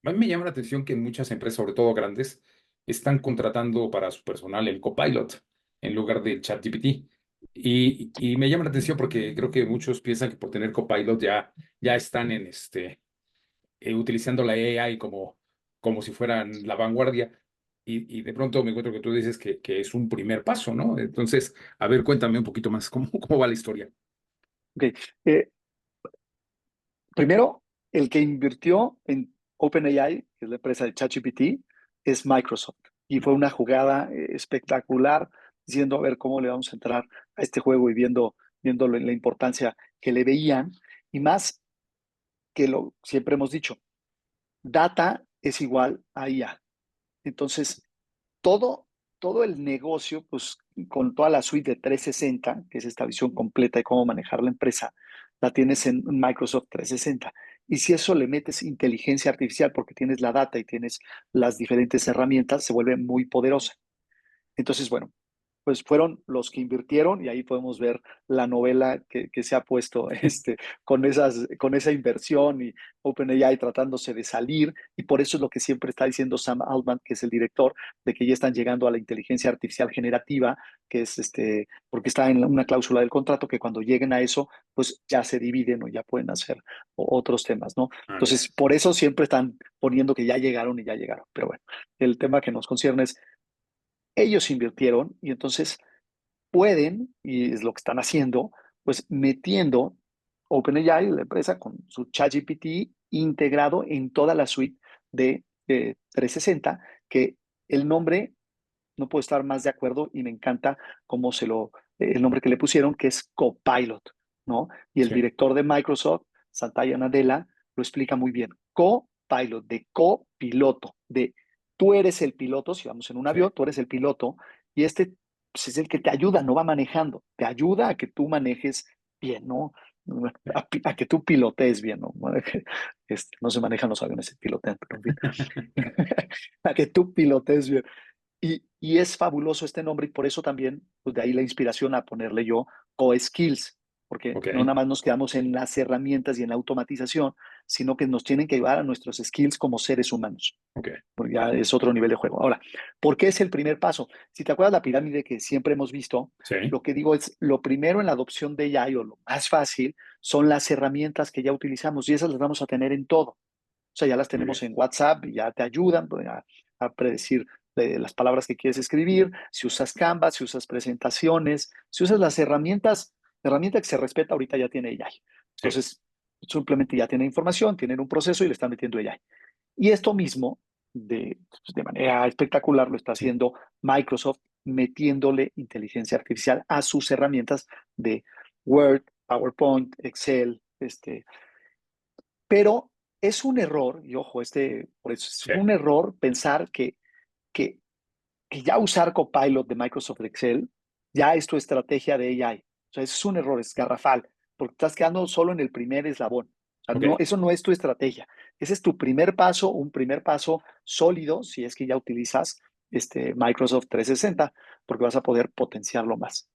A mí me llama la atención que muchas empresas, sobre todo grandes, están contratando para su personal el Copilot en lugar de ChatGPT. Y me llama la atención porque creo que muchos piensan que por tener Copilot ya están utilizando la AI como si fueran la vanguardia. Y de pronto me encuentro que tú dices que es un primer paso, ¿no? Entonces, a ver, cuéntame un poquito más, ¿cómo va la historia? Ok. Eh, Primero, el que invirtió en OpenAI, que es la empresa de ChatGPT, es Microsoft. Y fue una jugada espectacular, diciendo a ver cómo le vamos a entrar a este juego y viendo la importancia que le veían. Y más que lo siempre hemos dicho, data es igual a IA. Entonces, todo, todo el negocio, pues con toda la suite de 360, que es esta visión completa de cómo manejar la empresa, la tienes en Microsoft 360. Y si eso le metes inteligencia artificial porque tienes la data y tienes las diferentes herramientas, se vuelve muy poderosa. Entonces, bueno, pues fueron los que invirtieron y ahí podemos ver la novela que se ha puesto con esa inversión y OpenAI tratándose de salir. Y por eso es lo que siempre está diciendo Sam Altman, que es el director, de que ya están llegando a la inteligencia artificial generativa, que es porque está en una cláusula del contrato que cuando lleguen a eso, pues ya se dividen o ya pueden hacer otros temas, ¿no? Ah, mira. Entonces, por eso siempre están poniendo que ya llegaron y ya llegaron. Pero bueno, el tema que nos concierne es ellos invirtieron y entonces pueden, y es lo que están haciendo, pues metiendo OpenAI, la empresa, con su ChatGPT integrado en toda la suite de 360, que el nombre no puedo estar más de acuerdo y me encanta cómo el nombre que le pusieron, que es Copilot, ¿no? Y el Sí, director de Microsoft, Satya Nadella, lo explica muy bien. Copilot, de copiloto, de tú eres el piloto, si vamos en un sí. avión, tú eres el piloto, y pues, es el que te ayuda, no va manejando, te ayuda a que tú manejes bien, ¿no? A que tú pilotees bien, ¿no? No se manejan los aviones, se pilotean, pero en fin. A que tú pilotees bien. Y es fabuloso este nombre y por eso también, pues de ahí la inspiración a ponerle yo Co-Skills, porque Ok, no nada más nos quedamos en las herramientas y en la automatización, sino que nos tienen que llevar a nuestros skills como seres humanos, ok. porque ya es otro nivel de juego. Ahora, ¿por qué es el primer paso? Si te acuerdas la pirámide que siempre hemos visto, Sí, lo que digo es, lo primero en la adopción de AI o lo más fácil son las herramientas que ya utilizamos y esas las vamos a tener en todo. O sea, ya las muy tenemos bien. en WhatsApp y ya te ayudan, pues, a predecir las palabras que quieres escribir. Si usas Canva, si usas presentaciones, si usas las herramientas, la herramienta que se respeta ahorita ya tiene AI. Sí, Entonces, simplemente ya tiene información, tienen un proceso y le están metiendo AI. Y esto mismo, de manera espectacular, lo está sí. haciendo Microsoft metiéndole inteligencia artificial a sus herramientas de Word, PowerPoint, Excel, pero es un error, y ojo, por eso es Sí. un error pensar que, que ya usar Copilot de Microsoft Excel ya es tu estrategia de AI. O sea, eso es un error, es garrafal, porque estás quedando solo en el primer eslabón. O sea, Ok, no, eso no es tu estrategia. Ese es tu primer paso, un primer paso sólido, si es que ya utilizas Microsoft 360, porque vas a poder potenciarlo más.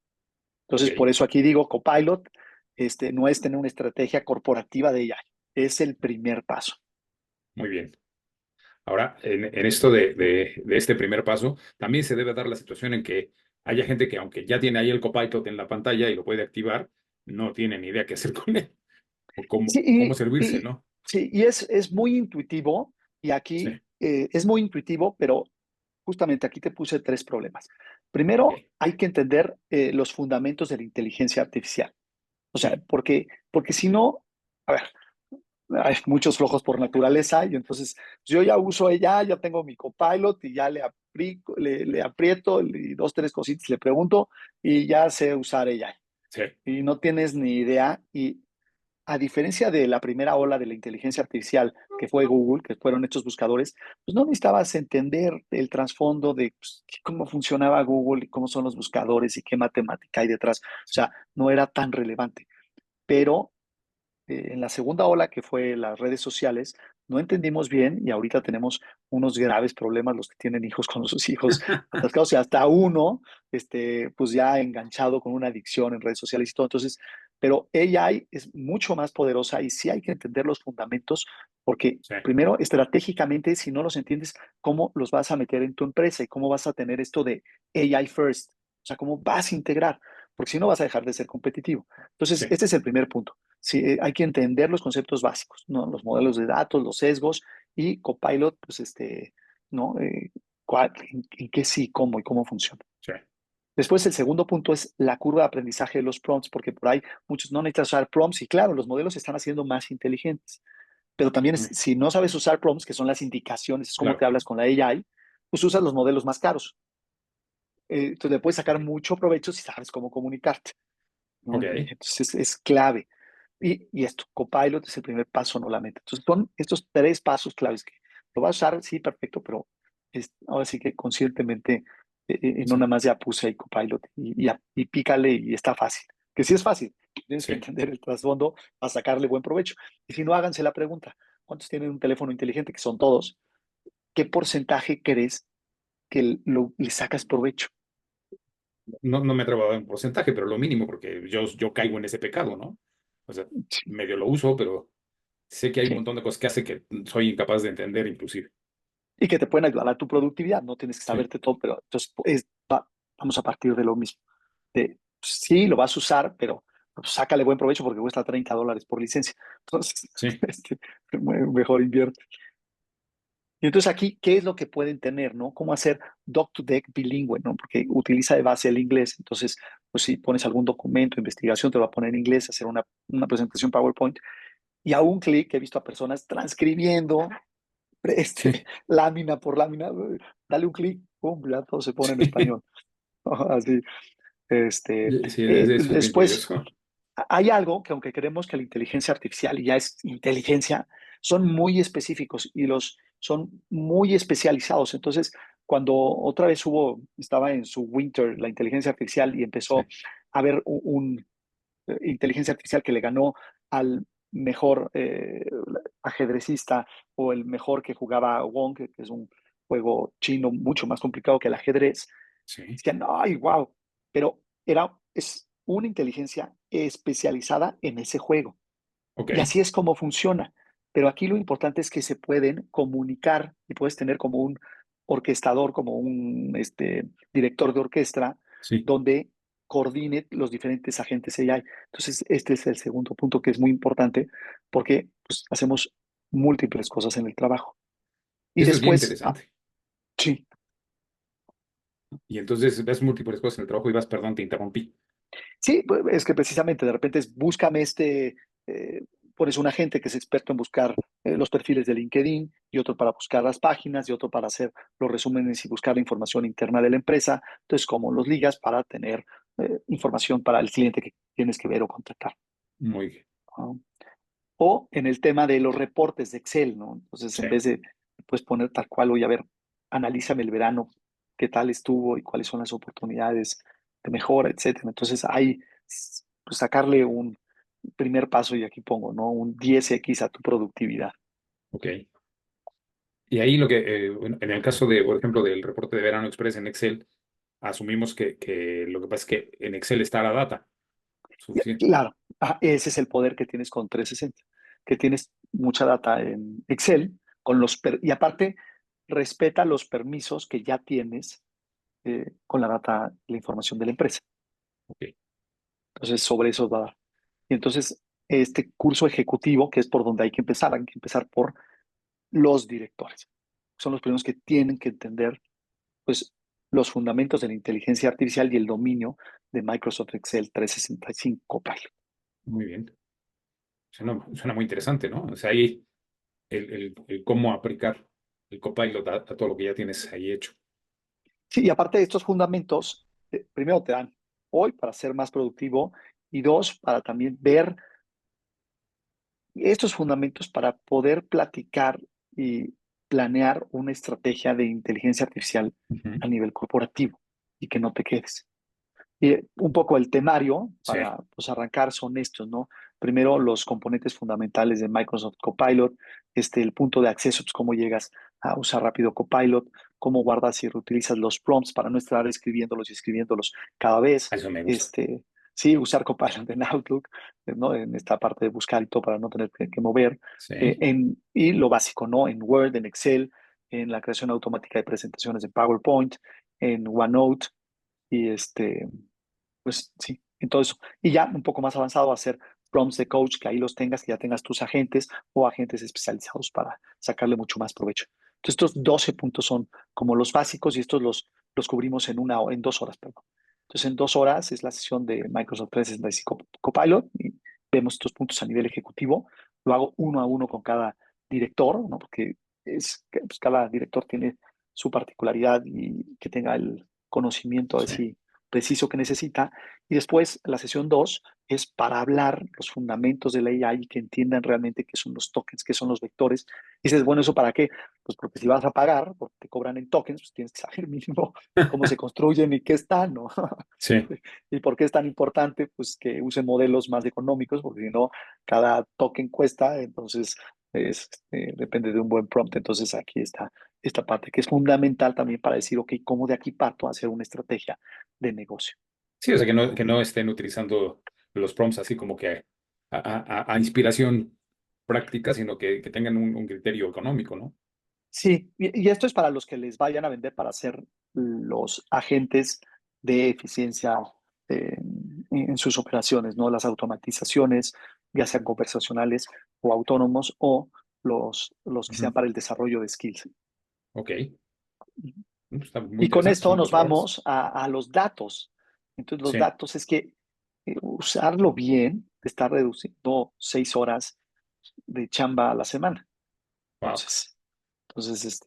Entonces, por ok. eso aquí digo, Copilot no es tener una estrategia corporativa de AI, es el primer paso. Muy bien. Ahora, en esto de este primer paso, también se debe dar la situación en que haya gente que, aunque ya tiene ahí el Copilot en la pantalla y lo puede activar, no tiene ni idea qué hacer con él o Sí, cómo servirse, ¿no? sí, y es muy intuitivo, y Sí, aquí es muy intuitivo, pero justamente aquí te puse tres problemas. ok. Primero, hay que entender los fundamentos de la inteligencia artificial. O sea, Sí, porque si no, a ver, hay muchos flojos por naturaleza, y entonces yo ya uso ella, ya tengo mi copilot y ya le aprieto y dos, tres cositas le pregunto y ya sé usar ella. sí, Y no tienes ni idea. Y a diferencia de la primera ola de la inteligencia artificial, que fue Google, que fueron estos buscadores, pues no necesitabas entender el trasfondo de pues, cómo funcionaba Google y cómo son los buscadores y qué matemática hay detrás. O sí. sea, no era tan relevante. Pero en la segunda ola, que fue las redes sociales, no entendimos bien y ahorita tenemos unos graves problemas los que tienen hijos con sus hijos atascados y hasta uno, pues ya enganchado con una adicción en redes sociales y todo. Entonces, pero AI es mucho más poderosa y sí hay que entender los fundamentos porque Sí, primero, estratégicamente, si no los entiendes, ¿cómo los vas a meter en tu empresa y cómo vas a tener esto de AI first? O sea, ¿cómo vas a integrar? Porque si no vas a dejar de ser competitivo. Entonces, sí, este es el primer punto. Sí, hay que entender los conceptos básicos, ¿no? Los modelos de datos, los sesgos y Copilot, pues ¿no? En qué sí, cómo y cómo funciona. sí. Después, el segundo punto es la curva de aprendizaje de los prompts, porque por ahí muchos no necesitan usar prompts y claro, los modelos se están haciendo más inteligentes, pero también Mm, si no sabes usar prompts, que son las indicaciones, es como te claro. hablas con la AI, pues usas los modelos más caros. Entonces le puedes sacar mucho provecho si sabes cómo comunicarte, ¿no? Ok, Entonces es clave. Y esto, Copilot es el primer paso, no la meta. Entonces son estos tres pasos claves que lo vas a usar, sí, perfecto, pero ahora sí que conscientemente, no sí, nada más ya puse ahí Copilot y pícale y está fácil. Que sí es fácil, tienes que sí. entender el trasfondo a sacarle buen provecho. Y si no, háganse la pregunta, ¿cuántos tienen un teléfono inteligente? Que son todos. ¿Qué porcentaje crees que le sacas provecho? No, no me atrevo a dar un porcentaje, pero lo mínimo, porque yo caigo en ese pecado, ¿no? O sea, Sí, medio lo uso, pero sé que hay un sí. montón de cosas que hace que soy incapaz de entender, inclusive. Y que te pueden ayudar a tu productividad, no tienes que Sí, saberte todo, pero entonces vamos a partir de lo mismo. Sí, lo vas a usar, pero pues, sácale buen provecho porque cuesta $30 por licencia. Entonces, sí, mejor invierte. Y entonces aquí, ¿qué es lo que pueden tener, no? ¿Cómo hacer doc-to-deck bilingüe, no? Porque utiliza de base el inglés. Entonces, pues si pones algún documento, investigación, te va a poner en inglés, hacer una presentación PowerPoint. Y a un clic he visto a personas transcribiendo sí, lámina por lámina. Dale un clic, pum, ya todo se pone en sí. español. Así. Sí, eso es bien Después, curioso. hay algo que aunque creemos que la inteligencia artificial ya es inteligencia, son muy específicos y los son muy especializados. Entonces, cuando otra vez estaba en su winter la inteligencia artificial y Sí, empezó a haber inteligencia artificial que le ganó al mejor ajedrecista o el mejor que jugaba Wong, que es un juego chino mucho más complicado que el ajedrez, sí, decían, ay, wow, pero es una inteligencia especializada en ese juego. ok, Y así es como funciona. Pero aquí lo importante es que se pueden comunicar y puedes tener como un orquestador, como un director de orquesta, sí. donde coordine los diferentes agentes AI. Entonces, este es el segundo punto que es muy importante porque pues, hacemos múltiples cosas en el trabajo. Y Eso es bien después, interesante. sí, Y entonces ves múltiples cosas en el trabajo y vas, perdón, te interrumpí. sí, pues, es que precisamente de repente búscame pones un agente que es experto en buscar los perfiles de LinkedIn y otro para buscar las páginas y otro para hacer los resúmenes y buscar la información interna de la empresa. Entonces, ¿cómo los ligas para tener información para el cliente que tienes que ver o contactar? Muy bien. ¿No? O en el tema de los reportes de Excel, ¿no? Entonces, Sí. en vez de pues poner tal cual, oye, a ver, analízame el verano, qué tal estuvo y cuáles son las oportunidades de mejora, etcétera. Entonces, hay pues, sacarle un primer paso y aquí pongo, ¿no? Un 10x a tu productividad. Ok. Y ahí lo que, bueno, en el caso de, por ejemplo, del reporte de Verano Express en Excel, asumimos que lo que pasa es que en Excel está la data suficiente. Claro, ese es el poder que tienes con 360, que tienes mucha data en Excel y aparte respeta los permisos que ya tienes con la data, la información de la empresa. Ok, Entonces, sobre eso va. Y entonces, este curso ejecutivo, que es por donde hay que empezar por los directores. Son los primeros que tienen que entender, pues, los fundamentos de la inteligencia artificial y el dominio de Microsoft Excel 365 Copilot. muy bien. Suena muy interesante, ¿no? O sea, ahí el cómo aplicar el Copilot a todo lo que ya tienes ahí hecho. Sí, y aparte de estos fundamentos, primero te dan hoy para ser más productivo y dos, para también ver estos fundamentos para poder platicar y planear una estrategia de inteligencia artificial Ujú. a nivel corporativo y que no te quedes. Y un poco el temario Sí, para pues, arrancar son estos, ¿no? Primero, los componentes fundamentales de Microsoft Copilot, el punto de acceso, pues cómo llegas a usar rápido Copilot, cómo guardas y reutilizas los prompts para no estar escribiéndolos y escribiéndolos cada vez. eso me gusta. sí, usar Copilot en Outlook, ¿no? En esta parte de buscar y todo para no tener que mover. Sí. Y lo básico, ¿no? En Word, en Excel, en la creación automática de presentaciones en PowerPoint, en OneNote y pues sí, en todo eso. Y ya un poco más avanzado, hacer prompts de coach, que ahí los tengas, que ya tengas tus agentes o agentes especializados para sacarle mucho más provecho. Entonces, estos 12 puntos son como los básicos y estos los cubrimos en 2 horas, perdón. Entonces, en 2 horas es la sesión de Microsoft 365 Copilot y vemos estos puntos a nivel ejecutivo. Lo hago uno a uno con cada director, ¿no? Porque pues, cada director tiene su particularidad y que tenga el conocimiento Sí. así preciso que necesita. Y después la sesión 2 es para hablar los fundamentos de la AI y que entiendan realmente qué son los tokens, qué son los vectores. Y dices, bueno, ¿eso para qué? Pues porque si vas a pagar, porque te cobran en tokens, pues tienes que saber mínimo cómo se construyen y qué están, ¿no? Sí. ¿Y por qué es tan importante? Pues que usen modelos más económicos, porque si no, cada token cuesta, entonces depende de un buen prompt. Entonces aquí está esta parte que es fundamental también para decir, ok, ¿cómo de aquí parto a hacer una estrategia de negocio? Sí, o sea, que no estén utilizando los prompts así como que a inspiración práctica, sino que tengan un criterio económico, ¿no? Sí, y esto es para los que les vayan a vender para ser los agentes de eficiencia en sus operaciones, ¿no? Las automatizaciones, ya sean conversacionales o autónomos, o los que sean Ujú. para el desarrollo de skills. Ok. Está muy Y con interesante, esto son nos 4 horas. vamos a los datos. Entonces, los Sí. datos es que usarlo bien te está reduciendo 6 horas de chamba a la semana. Wow. Entonces,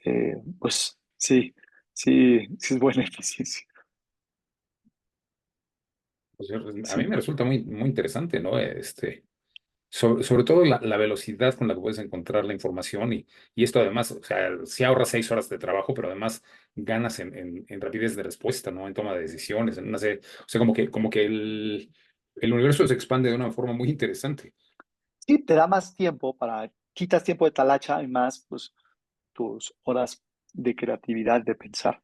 pues sí, sí es buena eficiencia. Pues, a mí Sí, me resulta muy, muy interesante, ¿no? Sobre todo la velocidad con la que puedes encontrar la información y esto además, o sea, sí ahorras 6 horas de trabajo, pero además ganas en rapidez de respuesta, ¿no? En toma de decisiones, en una serie, o sea, como que el universo se expande de una forma muy interesante. sí, te da más tiempo quitas tiempo de talacha y más, pues, tus horas de creatividad, de pensar.